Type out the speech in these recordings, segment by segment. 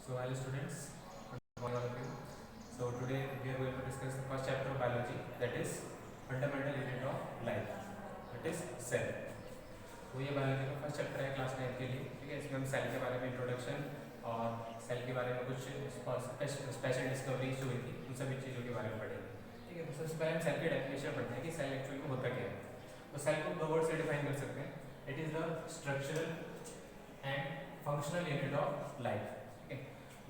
So hello students, good morning all of you. So today we are going to discuss the first chapter of biology, that is fundamental unit of life, that is cell. तो ये biology का first chapter है class 9 के लिए, ठीक है। इसमें हम सेल के बारे में इंट्रोडक्शन और सेल के बारे में कुछ स्पेशल डिस्कवरीज जो हुई थी उन सभी चीज़ों के बारे में पढ़ेंगे, ठीक है। तो सबसे पहले हम सेल की डेफिनेशन पढ़ते हैं कि सेल एक्चुअली में होता क्या है। तो सेल को दो वर्ड से डिफाइन कर सकते हैं, it is the structural and functional unit of life.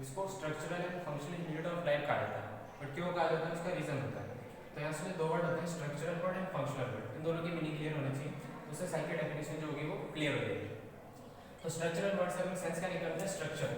इसको structural and functional unit of life कहा जाता है, बट क्यों कहा जाता है उसका रीजन होता है। तो यहाँ से दो वर्ड होते हैं, structural word and functional word, इन दोनों की मीनिंग क्लियर होनी चाहिए, उससे सेल की डेफिनेशन जो होगी वो क्लियर हो जाएगी। तो स्ट्रक्चरल वर्ड से हमें सेंस क्या निकलता है, स्ट्रक्चर।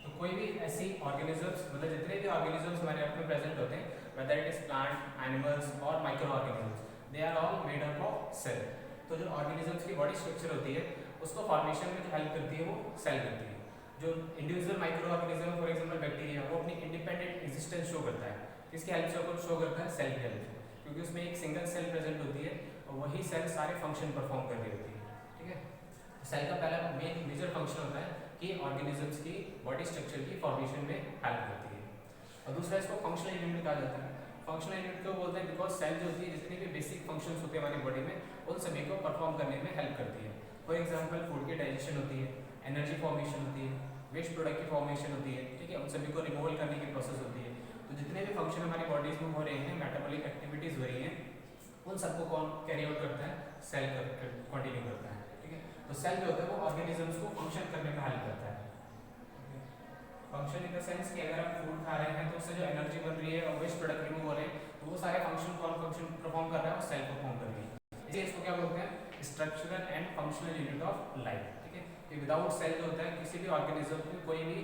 तो कोई भी ऐसी ऑर्गेनिजम्स, मतलब जितने भी ऑर्गेनिजम्स हमारे आप में प्रेजेंट होते हैं, whether it is plant, animals और microorganisms, they are all made up of cell. तो जो ऑर्गेनिजम्स की बॉडी स्ट्रक्चर होती है उसको फॉर्मेशन में जो हेल्प करती है वो सेल करती है। जो individual micro organism for example bacteria, वो अपनी इंडिपेंडेंट एग्जिस्टेंस शो करता है, किसकी हेल्प से वो शो करता है, सेल की हेल्प से, क्योंकि उसमें एक सिंगल सेल प्रेजेंट होती है और वही सेल सारे फंक्शन परफॉर्म कर रही होती है, ठीक है। सेल का पहला मेजर फंक्शन होता है कि ऑर्गेनिजम्स की बॉडी स्ट्रक्चर की फॉर्मेशन में हेल्प करती है। और दूसरा इसको फंक्शनल यूनिट कहा जाता है। फंक्शनल यूनिट क्यों बोलते हैं, बिकॉज सेल जो होती है जितनी भी बेसिक फंक्शंस होते हैं हमारी बॉडी में उन सभी को परफॉर्म करने में हेल्प करती है। फॉर एग्जांपल फूड की डाइजेशन होती है, एनर्जी फॉर्मेशन होती है, वेस्ट प्रोडक्ट की फॉर्मेशन होती है, ठीक है, उन सभी को रिमूवल करने की प्रोसेस होती है। तो जितने भी फंक्शन हमारी बॉडीज में हो रहे हैं, मेटाबॉलिक एक्टिविटीज हो रही हैं, उन सबको कौन कैरी आउट करता है, सेल कंटिन्यू करता है, ठीक है। तो सेल जो होता है वो ऑर्गेनिजम्स को फंक्शन करने में हेल्प करता है। फंक्शन इन द सेंस कि अगर हम फूड खा रहे हैं तो उससे जो एनर्जी बन रही है और वेस्ट प्रोडक्ट रिमूव हो रहे हैं, तो वो सारे फंक्शन कौन फंक्शन परफॉर्म कर रहा है, वो सेल परफॉर्म कर रही है। इसलिए इसको क्या बोलते हैं, structural and functional unit of life, ठीक है। कि विदाउट सेल जो होता है किसी भी ऑर्गेनिज्म में कोई भी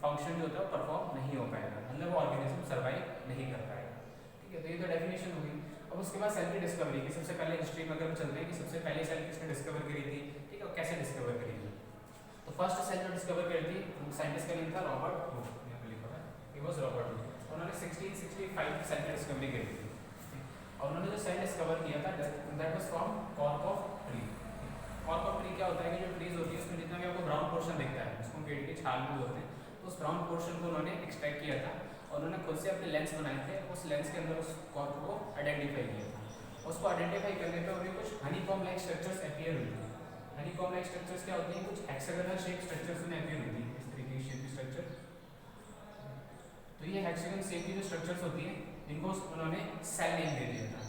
फंक्शन जो होता है परफॉर्म नहीं हो पाएगा, मतलब वो ऑर्गेनिज्म सर्वाइव नहीं कर पाएगा, ठीक है। तो ये तो डेफिनेशन होगी। अब उसके बाद सेल की डिस्कवरी की, सबसे पहले हिस्ट्री में अगर हम चलते हैं कि सबसे पहले सेल किसने डिस्कवर करी थी, ठीक है, कैसे डिस्कवर करी थी। तो फर्स्ट सेल जो डिस्कवर करी थी साइंटिस्ट का नाम था Robert Hooke, he was Robert Hooke. उन्होंने 1665 सेल की डिस्कवरी करी थी और उन्होंने जो सेल डिस्कवर किया था that was from cork of tree. Cork of tree क्या होता है कि जो ट्रीज होती है उसमें जितना भी आपको ब्राउन पोर्शन दिखता है उसको पेड़ की छाल में बोलते हैं, तो उस ब्राउन पोर्शन को उन्होंने एक्सट्रैक्ट किया था और उन्होंने खुद से अपने लेंस बनाए थे, उस लेंस के अंदर उस कॉर्क को आइडेंटिफाई किया था। उसको आइडेंटिफाई करने पर उन्हें कुछ हनीकॉम्ब लाइक स्ट्रक्चर्स अपीयर हुई थी। हनीकॉम्ब लाइक स्ट्रक्चर्स क्या होते हैं, कुछ हेक्सागोनल शेप स्ट्रक्चर्स में अपीयर होती है, इस तरीके की शेप की स्ट्रक्चर। तो ये हेक्सागोनल शेप की जो स्ट्रक्चर्स होती हैं इनको उन्होंने सेल नेम दे दिया था।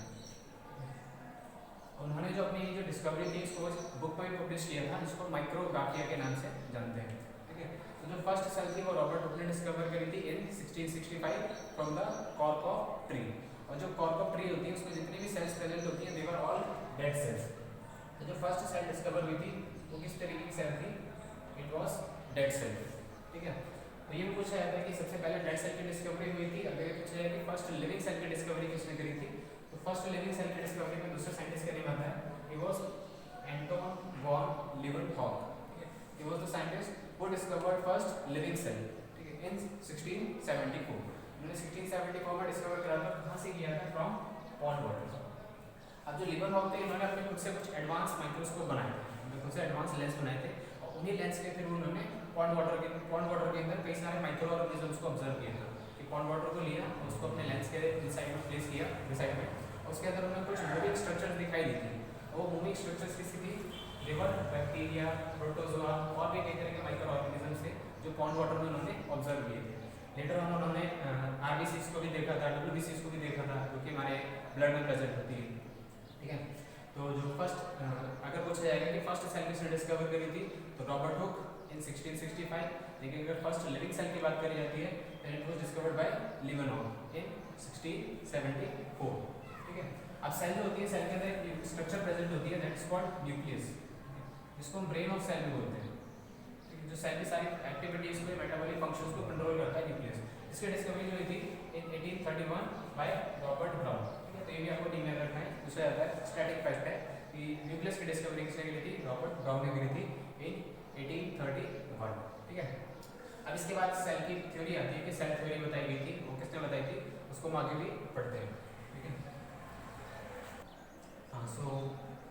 उन्होंने जो अपनी जो डिस्कवरी थी इसको बुक में पब्लिश किया था, जिसको माइक्रोग्राफिया के नाम से जानते हैं, ठीक है। तो जो फर्स्ट सेल थी वो रॉबर्ट हुक ने डिस्कवर करी थी इन 1665 from the cork of tree. और जो कॉर्क ऑफ ट्री होती है उसमें जितनी भी सेल्स प्रेजेंट होती हैं दे वर ऑल डेड सेल्स। तो जो फर्स्ट सेल डिस्कवर हुई थी वो किस तरीके की सेल थी, इट वाज डेड सेल, ठीक है। तो ये पूछा जाता है कि सबसे पहले डेड सेल की डिस्कवरी हुई थी। अगर ये पूछा जाए कि फर्स्ट लिविंग सेल की डिस्कवरी किसने करी थी, तो फर्स्ट लिविंग सेल की डिस्कवरी में दूसरे साइंटिस्ट का नाम आता है, he was Anton van Leeuwenhoek, ठीक है। He was the scientist who discovered first living cell, ठीक है, इन 1674। उन्होंने 1674 में डिस्कवर करा था, कहां से किया था, फ्रॉम पॉन्ड वाटर। अब जो लीवनहॉक थे इन्होंने अपने खुद से कुछ एडवांस माइक्रोस्कोप बनाए थे, उन्होंने खुद से एडवांस लेंस बनाए थे और उन्हीं लेंस के फिर उन्होंने पॉन्ड वाटर के अंदर कई सारे माइक्रो ऑर्गेनिजम्स को ऑब्जर्व किया था। कि पॉन्ड वाटर को लिया और उसको अपने लेंस के इनसाइड में प्लेस किया, इनसाइड में, और उसके अंदर उन्होंने कुछ मूविंग स्ट्रक्चर्स दिखाई दी थी। वो मूविंग स्ट्रक्चर्स किसी थी, लिवर, बैक्टीरिया, प्रोटोजोआ और भी कई तरह के माइक्रो ऑर्गेनिजम्स थे जो पॉन्ड वाटर में उन्होंने ऑब्जर्व किए थे। लेटर ऑन उन्होंने आरबीसीज को भी देखा था, डब्ल्यूबीसीज को भी देखा था, जो कि हमारे ब्लड में प्रेजेंट होती है, ठीक है। तो जो फर्स्ट अगर पूछा जाएगा कि फर्स्ट सेल किसने डिस्कवर करी थी, तो रॉबर्ट हुक इन 1665। लेकिन अगर फर्स्ट लिविंग सेल की बात करी जाती है तो इट वाज डिस्कवर्ड बाय लीवनहॉक इन 1674, ठीक है। अब सेल जो होती है, सेल के अंदर एक स्ट्रक्चर प्रेजेंट होती है दैट इज कॉल्ड न्यूक्लियस, जिसको हम ब्रेन ऑफ सेल भी बोलते हैं, ठीक है। जो सेल की सारी एक्टिविटीज को, मेटाबॉलिक फंक्शंस को कंट्रोल करता है, न्यूक्लियस। इसकी डिस्कवरी जो हुई थी इन 1831 बाय रॉबर्ट ब्राउन, ठीक है। तो ये भी आपको नीम में रखना है। दूसरा आता है स्टैटिक फैक्ट है कि न्यूक्लियस की डिस्कवरी किसने करी थी, रॉबर्ट ब्राउन ने करी थी इन 1831, ठीक है। अब इसके बाद सेल की थ्योरी आती है कि सेल थ्योरी बताई गई थी, वो किसने बताई थी, उसको हम आगे भी पढ़ते हैं, ठीक है। हाँ, सो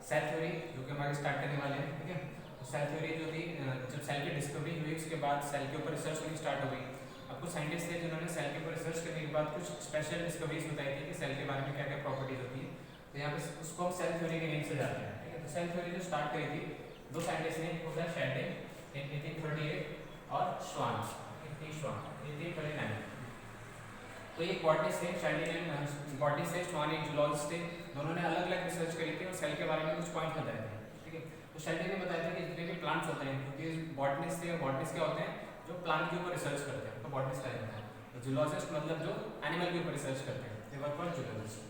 सेल थ्योरी जो कि हम आगे स्टार्ट करने वाले हैं, ठीक है। तो सेल थ्योरी जो थी, जब जब सेल की डिस्कवरी हुई उसके बाद सेल के ऊपर रिसर्च होनी स्टार्ट हो गई। अब कुछ साइंटिस्ट थे जिन्होंने सेल के ऊपर रिसर्च करने के बाद कुछ स्पेशल डिस्कवरीज बताई थी कि सेल के बारे में क्या क्या प्रॉपर्टीज होती है। तो यहाँ पे उसको हम सेल थ्योरी के नेम से जानते हैं, ठीक है। तो सेल थ्योरी जो स्टार्ट करी थी दो साइंटिस्ट ने, एक होता है शेल्डन इन 1838 और श्वान 1839। तो ये बॉटनिस्ट थे, शेल्डन बॉटनिस्ट थे, श्वान एक जूलॉजिस्ट थे। दोनों ने अलग अलग रिसर्च करी थी और सेल के बारे में कुछ पॉइंट बताए थे, ठीक है। तो शेल्डन ने बताया था कि जितने भी प्लांट्स होते हैं, क्योंकि बॉटनिस्ट थे और बॉटनिस्ट क्या होते हैं जो प्लांट के ऊपर रिसर्च करते हैं, तो बॉटनिस्ट कहा जाता है। तो जूलॉजिस्ट मतलब जो एनिमल के ऊपर रिसर्च करते हैं, दे वर कॉल्ड जूलॉजिस्ट।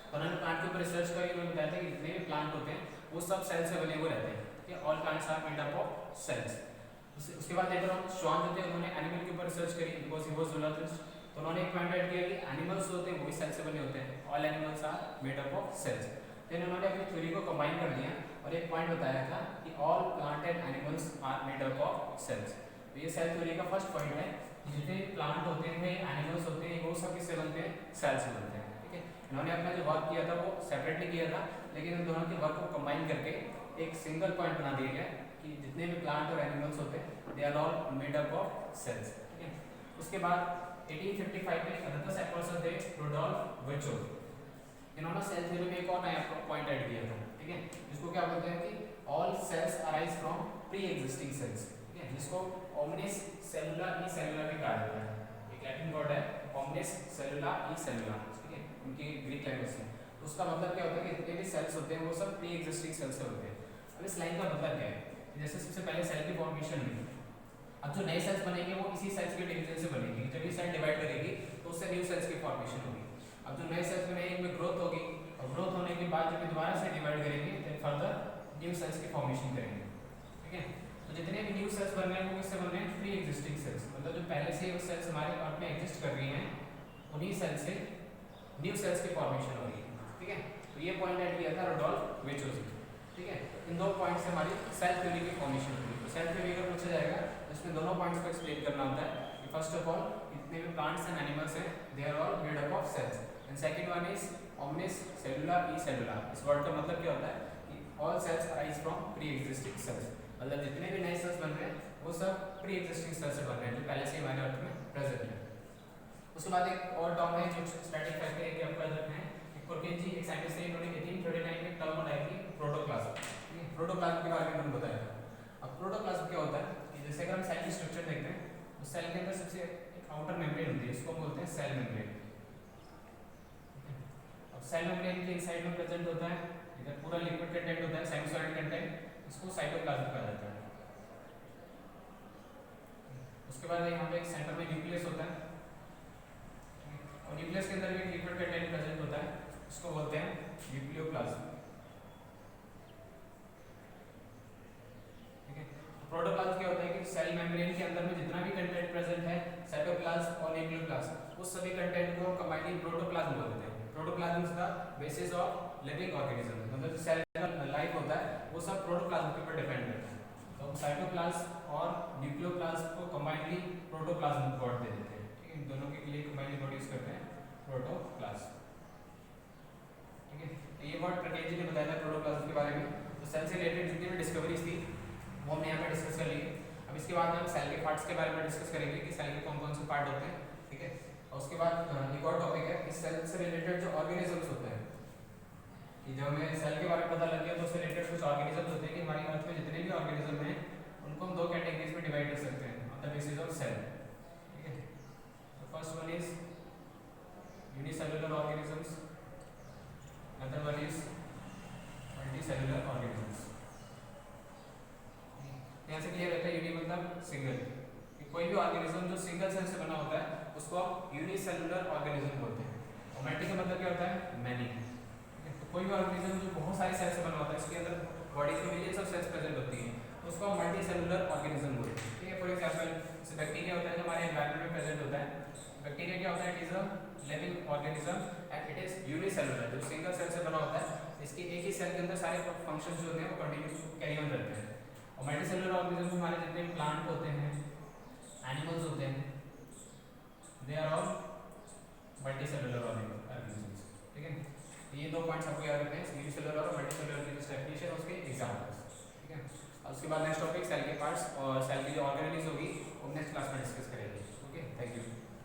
तो उन्होंने प्लांट के ऊपर रिसर्च करी, उन्होंने बताया था कि जितने भी प्लांट होते हैं वो सब सेल से बने हुए रहते हैं, ठीक है। All plants are made up of cells. उसके बाद लेटर ऑन श्वान जो थे उन्होंने एनिमल के ऊपर रिसर्च करी, बिकॉज ही वाज जूलॉजिस्ट। तो उन्होंने एक पॉइंट ऐड किया कि एनिमल्स होते हैं वो भी सेल से बने होते हैं, all animals are made up of cells. फिर उन्होंने अपनी थ्योरी को कंबाइन कर दिया और एक पॉइंट बताया था कि all plant and animals are made up of cells. तो ये सेल थ्योरी का फर्स्ट पॉइंट है, जितने प्लांट होते हैं एनिमल्स होते हैं वो सब किससे बनते हैं, सेल से बनते हैं, ठीक है। इन्होंने अपना जो वर्क किया था वो सेपरेटली किया था, लेकिन इन दोनों के वर्क को कंबाइन करके एक सिंगल पॉइंट बना दिया गया कि जितने भी प्लांट और एनिमल्स होते हैं they are all made up of cells, ठीक है। उसके बाद 1855 में अनदर साइकोलॉजिस्ट थे रुडोल्फ वर्चोव। इन्होंने सेल थ्योरी में एक और नया पॉइंट ऐड किया था, ठीक है, जिसको क्या बोलते हैं कि all cells arise from pre existing cells, ठीक है, जिसको ओमनिस सेलुला ई सेलुला भी कहा जाता है। एक लैटिन वर्ड है ओमनिस सेलुला ई सेलुला, ठीक है, उनकी ग्रीक लैंग्वेज से। तो उसका मतलब क्या होता है कि जितने भी सेल्स होते हैं वो सब प्री एग्जिस्टिंग सेल्स से होते हैं। अब इस लाइन का मतलब क्या है, जैसे सबसे पहले सेल की फॉर्मेशन हुई, अब जो नए सेल्स बनेंगे वो इसी सेल्स के डिवीजन से बनेंगे। जब ये सेल डिवाइड करेगी तो उससे न्यू सेल्स की फॉर्मेशन होगी। अब जो नए सेल्स बनेंगे इनमें ग्रोथ होगी और ग्रोथ होने के बाद जब ये दोबारा से डिवाइड करेंगे देन फर्दर न्यू सेल्स की फॉर्मेशन करेंगे, ठीक है। तो जितने भी न्यू सेल्स बन रहे हैं वो किससे बन रहे हैं, प्री एग्जिस्टिंग सेल्स, मतलब जो पहले से वो सेल्स हमारे अर्थ में एग्जिस्ट कर रही हैं उन्हीं सेल से न्यू सेल्स की फॉर्मेशन हो रही है, ठीक है। तो ये पॉइंट ऐड किया था रुडोल्फ वर्चोव, ठीक है। इन दो पॉइंट से हमारी सेल थ्योरी की फॉर्मेशन हुई। तो सेल थ्योरी अगर पूछा जाएगा इसमें दोनों पॉइंट्स को एक्सप्लेन करना होता है कि फर्स्ट ऑफ ऑल जितने भी प्लांट्स एंड एनिमल्स हैं they are all made up of cells, and second one is ओमनिस सेलुला ई सेलुला। इस वर्ड का मतलब क्या होता है कि all cells arise from pre existing cells, मतलब जितने भी नए सेल्स बन रहे हैं वो सब प्री एग्जिस्टिंग सेल्स से बन रहे हैं जो पहले से हमारे अर्थ में प्रेजेंट है। उसके बाद एक और टर्म है जो स्टैटिक फैक्टर है कि आपको याद रखना है कि कुर्केजी एक साइंटिस्ट थे, इन्होंने 1839 में टर्म बनाई थी प्रोटोप्लाज्म। प्रोटोप्लाज्म के बारे में उन्होंने बताया था। अब प्रोटोप्लाज्म क्या होता है कि जैसे अगर हम सेल की स्ट्रक्चर देखते हैं तो सेल के अंदर सबसे एक आउटर मेम्ब्रेन होती है, इसको हम बोलते हैं सेल मेम्ब्रेन। अब सेल मेम्ब्रेन के इनसाइड में प्रेजेंट होता है इधर पूरा लिक्विड कंटेंट होता है, साइनसॉइड कंटेंट, इसको साइटोप्लाज्म कहा जाता है। उसके बाद यहाँ पे एक सेंटर में न्यूक्लियस होता है और न्यूक्लियस के अंदर भी लिक्विड कंटेंट प्रेजेंट होता है, इसको बोलते हैं न्यूक्लियोप्लाज्म। प्रोटोप्लाज्म क्या होता है कि सेल मेम्ब्रेन के अंदर में जितना भी कंटेंट प्रेजेंट है साइटोप्लाज्म और न्यूक्लियोप्लाज्म उस सभी कंटेंट को हम कंबाइनली प्रोटोप्लाज्म बोलते हैं। Protoplasm is the basis of living organism, मतलब जो सेल का लाइफ होता है वो सब प्रोटोप्लाज्म के ऊपर डिपेंड करता है। तो हम साइटोप्लाज्म और न्यूक्लियोप्लाज्म को कंबाइनली प्रोटोप्लाज्म वर्ड दे देते हैं, ठीक है। इन दोनों के लिए कंबाइनली वर्ड यूज करते हैं प्रोटोप्लाज्म, ठीक है। तो ये वर्ड प्रकेजी ने बताया था प्रोटोप्लाज्म के बारे में। तो सेल से रिलेटेड जितनी भी डिस्कवरीज थी वो हमने यहाँ पे डिस्कस कर ली। अब इसके बाद हम सेल के पार्ट्स के बारे में डिस्कस करेंगे कि सेल के कौन कौन से पार्ट होते हैं, ठीक है। और उसके बाद एक और टॉपिक है कि सेल से रिलेटेड जो ऑर्गेनिजम्स होते हैं, कि जब हमें सेल के बारे में पता लग गया तो उससे रिलेटेड कुछ ऑर्गेनिजम्स होते हैं कि हमारी अर्थ में जितने भी ऑर्गेनिज्म हैं उनको हम दो कैटेगरीज में डिवाइड कर सकते हैं on the basis of cell, ठीक है। तो first one is unicellular organisms, other one is multicellular organisms. यहाँ से क्लियर रहता है यूनि मतलब सिंगल, कोई भी ऑर्गेनिज्म जो सिंगल सेल से बना होता है उसको आप यूनिसेलुलर ऑर्गेनिज्म बोलते हैं। और मल्टी का मतलब क्या होता है, मैनी। तो कोई भी ऑर्गेनिज्म जो बहुत सारे सेल से बना होता है, इसके अंदर बॉडी में मिलियंस ऑफ सेल्स प्रेजेंट होती हैं, तो उसको हम मल्टी सेलुलर ऑर्गेनिज्म बोलते हैं, ठीक है। फॉर एग्जांपल जैसे बैक्टीरिया होता है जो हमारे एनवायरनमेंट में प्रेजेंट होता है। बैक्टीरिया क्या होता है, it is a living organism and it is unicellular, जो सिंगल सेल से बना होता है। इसके एक ही सेल के अंदर सारे फंक्शंस जो होते हैं वो कंटिन्यूस कैरी ऑन रहते हैं। और मल्टीसेलुलर ऑर्गेनिज्म हमारे जितने प्लांट होते हैं, एनिमल्स होते हैं, they are all multicellular organisms, ठीक है। तो ये दो पॉइंट्स आपको याद रखने हैं, यूनिसेलुलर और मल्टीसेलुलर की डेफिनेशन और उसके एग्जांपल्स, ठीक है। और उसके बाद नेक्स्ट टॉपिक सेल के पार्ट्स और सेल की जो ऑर्गेनेलिज होगी वो नेक्स्ट क्लास में डिस्कस करेंगे।